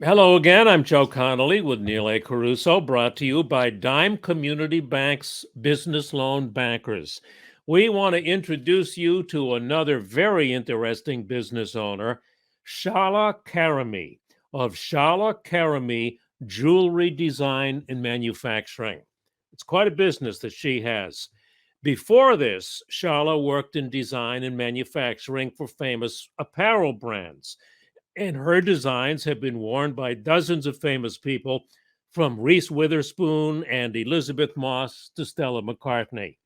Hello again. I'm Joe Connolly with Neil A. Caruso, brought to you by Dime Community Bank's Business Loan Bankers. We want to introduce you to another very interesting business owner, Shala Karami of Shala Karami Jewelry Design and Manufacturing. It's quite a business that she has. Before this, Shala worked in design and manufacturing for famous apparel brands, and her designs have been worn by dozens of famous people, from Reese Witherspoon and Elizabeth Moss to Stella McCartney.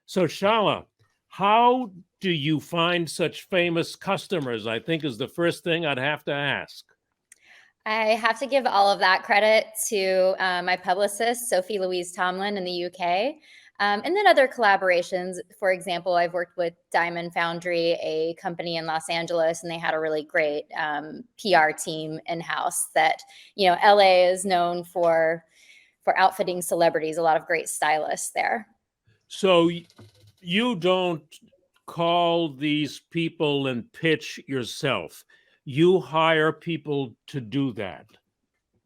So, Shala, how do you find such famous customers? I think is the first thing I'd have to ask. I have to give all of that credit to my publicist, Sophie Louise Tomlin in the UK. And then other collaborations. For example, I've worked with Diamond Foundry, a company in Los Angeles, and they had a really great PR team in-house that, LA is known for outfitting celebrities, a lot of great stylists there. So, you don't call these people and pitch yourself, you hire people to do that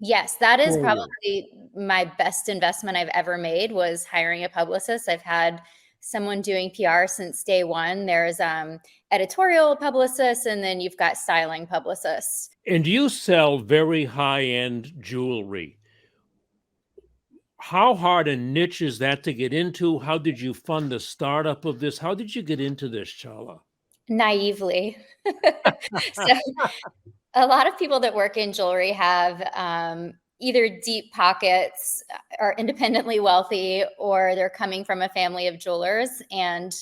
Yes, that is for you. probably my best investment I've ever made was hiring a publicist. I've had someone doing PR since day one. There's editorial publicists, and then you've got styling publicists. And you sell very high end jewelry. How hard a niche is that to get into? How did you fund the startup of this? How did you get into this, Chala? Naively. So a lot of people that work in jewelry have either deep pockets, are independently wealthy, or they're coming from a family of jewelers. And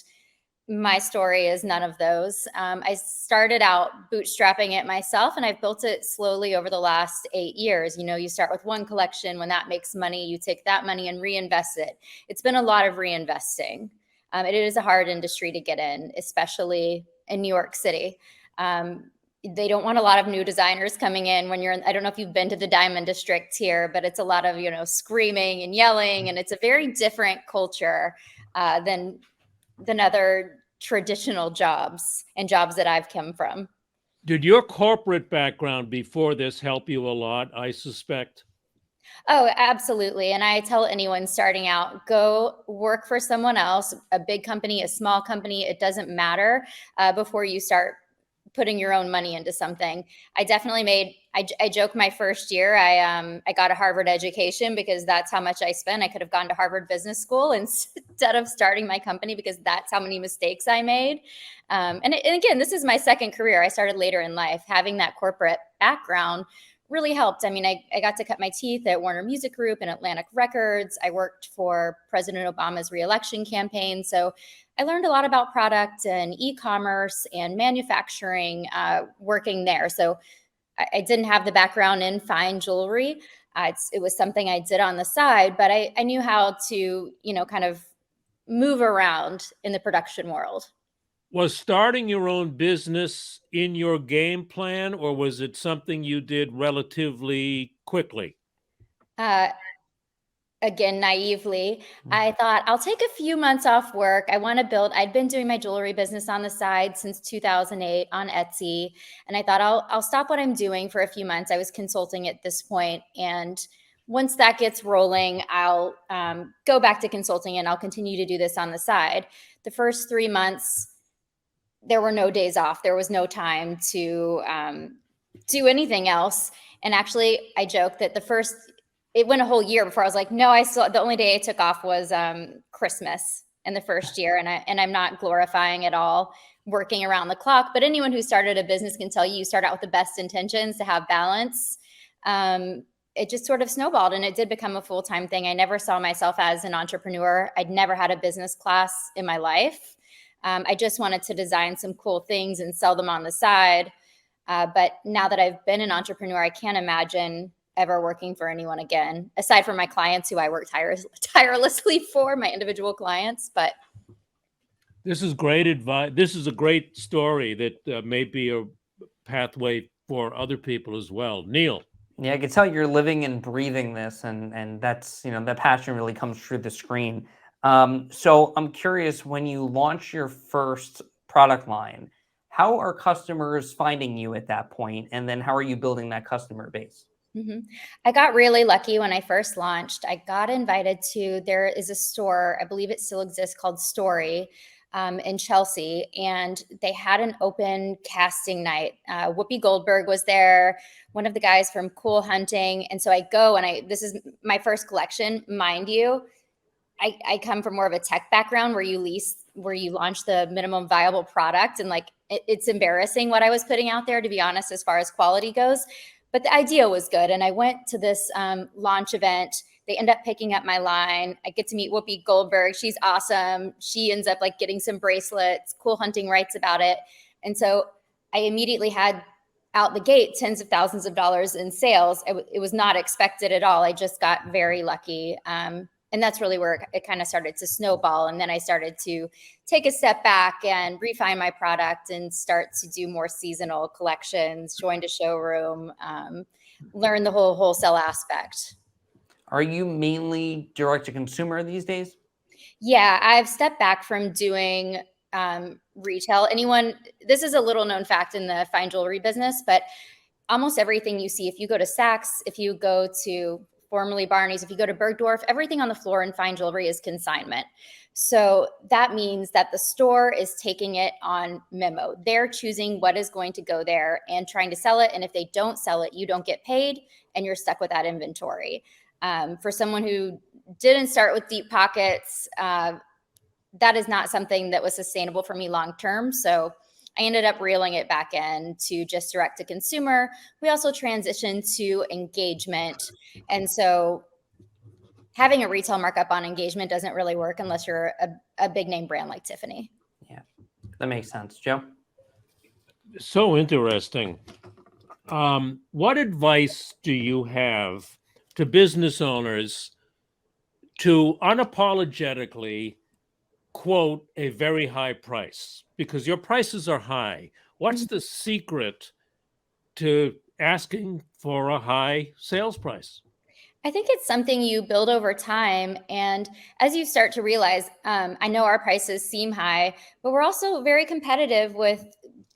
my story is none of those. I started out bootstrapping it myself, and I've built it slowly over the last 8 years. You start with one collection. When that makes money, you take that money and reinvest it. It's been a lot of reinvesting. It is a hard industry to get in, especially in New York City. They don't want a lot of new designers coming in when you're in, I don't know if you've been to the Diamond District here, but it's a lot of, screaming and yelling, and it's a very different culture than other traditional jobs and jobs that I've come from. Did your corporate background before this help you a lot, I suspect? Oh, absolutely. And I tell anyone starting out, go work for someone else, a big company, a small company, it doesn't matter, before you start putting your own money into something. I definitely made, I joke my first year, I got a Harvard education because that's how much I spent. I could have gone to Harvard Business School instead of starting my company, because that's how many mistakes I made. And again, this is my second career. I started later in life. Having that corporate background really helped. I mean, I got to cut my teeth at Warner Music Group and Atlantic Records. I worked for President Obama's reelection campaign. So I learned a lot about product and e-commerce and manufacturing working there. So I didn't have the background in fine jewelry. It was something I did on the side, but I knew how to, kind of move around in the production world. Was starting your own business in your game plan, or was it something you did relatively quickly? Uh, Again, naively, I thought I'll take a few months off work. I'd been doing my jewelry business on the side since 2008 on Etsy. And I thought I'll stop what I'm doing for a few months. I was consulting at this point, and once that gets rolling, I'll go back to consulting, and I'll continue to do this on the side. The first 3 months, there were no days off. There was no time to do anything else. And actually, I joke that it went a whole year before I was like, no, the only day I took off was Christmas in the first year. And I'm not glorifying at all working around the clock, but anyone who started a business can tell you start out with the best intentions to have balance. It just sort of snowballed, and it did become a full-time thing. I never saw myself as an entrepreneur. I'd never had a business class in my life. I just wanted to design some cool things and sell them on the side. But now that I've been an entrepreneur, I can't imagine ever working for anyone again, aside from my clients who I work tirelessly for, my individual clients. But This is great advice. This is a great story that may be a pathway for other people as well. Neil. Yeah, I can tell you're living and breathing this, and that's that passion really comes through the screen. So I'm curious, when you launch your first product line, How are customers finding you at that point? And then how are you building that customer base? I got really lucky when I first launched. I got invited to, there is a store, I believe it still exists, called Story in Chelsea, and they had an open casting night. Whoopi Goldberg was there, one of the guys from Cool Hunting. And so I go and this is my first collection, mind you. I come from more of a tech background where you launch the minimum viable product. And like, it's embarrassing what I was putting out there, to be honest, as far as quality goes. But the idea was good. And I went to this launch event. They end up picking up my line. I get to meet Whoopi Goldberg. She's awesome. She ends up like getting some bracelets. Cool Hunting writes about it. And so I immediately had out the gate tens of thousands of dollars in sales. It was not expected at all. I just got very lucky. And that's really where it kind of started to snowball. And then I started to take a step back and refine my product and start to do more seasonal collections, joined a showroom, learn the whole wholesale aspect. Are you mainly direct to consumer these days? Yeah, I've stepped back from doing retail. This is a little known fact in the fine jewelry business, but almost everything you see, if you go to Saks, if you go to formerly Barney's, if you go to Bergdorf, everything on the floor in fine jewelry is consignment. So that means that the store is taking it on memo. They're choosing what is going to go there and trying to sell it. And if they don't sell it, you don't get paid and you're stuck with that inventory. For someone who didn't start with deep pockets, that is not something that was sustainable for me long-term. So I ended up reeling it back in to just direct to consumer. We also transitioned to engagement. And so having a retail markup on engagement doesn't really work unless you're a big name brand like Tiffany. Yeah, that makes sense. Joe? So interesting. What advice do you have to business owners to unapologetically quote a very high price? Because your prices are high. What's the secret to asking for a high sales price? I think it's something you build over time. And as you start to realize, I know our prices seem high, but we're also very competitive with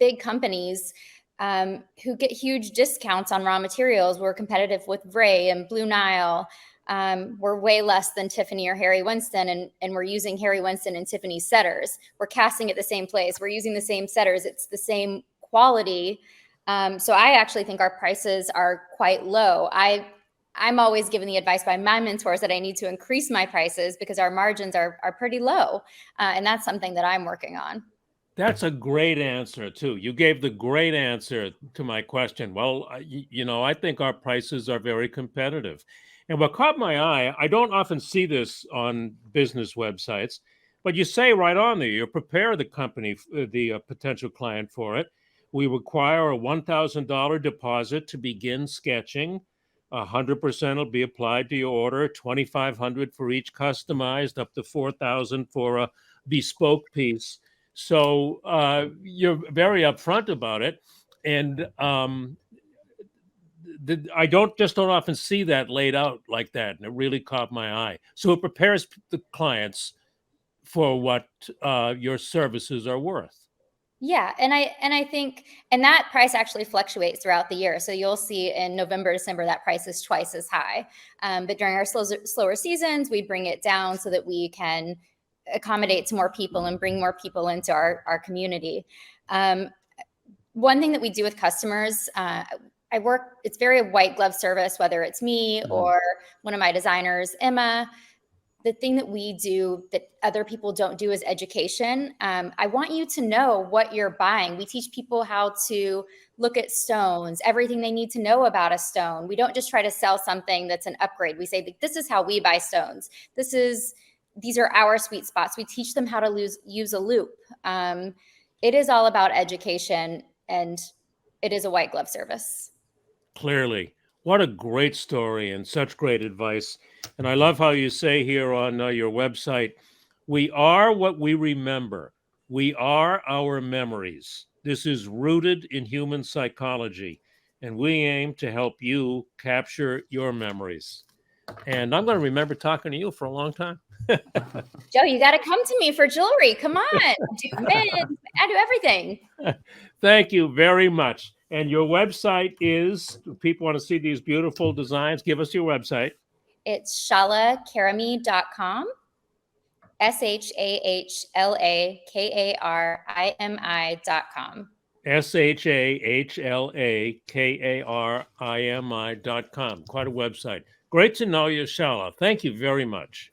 big companies who get huge discounts on raw materials. We're competitive with Ray and Blue Nile. We're way less than Tiffany or Harry Winston, and we're using Harry Winston and Tiffany setters. We're casting at the same place. We're using the same setters. It's the same quality. So I actually think our prices are quite low. I'm always given the advice by my mentors that I need to increase my prices because our margins are pretty low. And that's something that I'm working on. That's a great answer, too. You gave the great answer to my question. Well, I think our prices are very competitive. And what caught my eye, I don't often see this on business websites, but you say right on there, you prepare the company, the potential client for it. We require a $1,000 deposit to begin sketching. 100% will be applied to your order, $2,500 for each customized, up to $4,000 for a bespoke piece. So you're very upfront about it, and I don't often see that laid out like that, and it really caught my eye. So it prepares the clients for what your services are worth. Yeah, and I think, and that price actually fluctuates throughout the year. So you'll see in November, December, that price is twice as high. But during our slower seasons, we bring it down so that we can accommodate to more people and bring more people into our community. One thing that we do with customers, it's very a white glove service, whether it's me or one of my designers, Emma. The thing that we do that other people don't do is education. I want you to know what you're buying. We teach people how to look at stones, everything they need to know about a stone. We don't just try to sell something that's an upgrade. We say, this is how we buy stones. These are our sweet spots. We teach them how to use a loop. It is all about education, and it is a white glove service. Clearly. What a great story and such great advice. And I love how you say here on your website, we are what we remember. We are our memories. This is rooted in human psychology, and we aim to help you capture your memories. And I'm going to remember talking to you for a long time. Joe, you got to come to me for jewelry. Come on. I do men. I do everything. Thank you very much. And your website is, if people want to see these beautiful designs, give us your website. It's shalakarami.com. SHAHLAKARIMI.com. SHAHLAKARIMI.com. Quite a website. Great to know you, Shala. Thank you very much.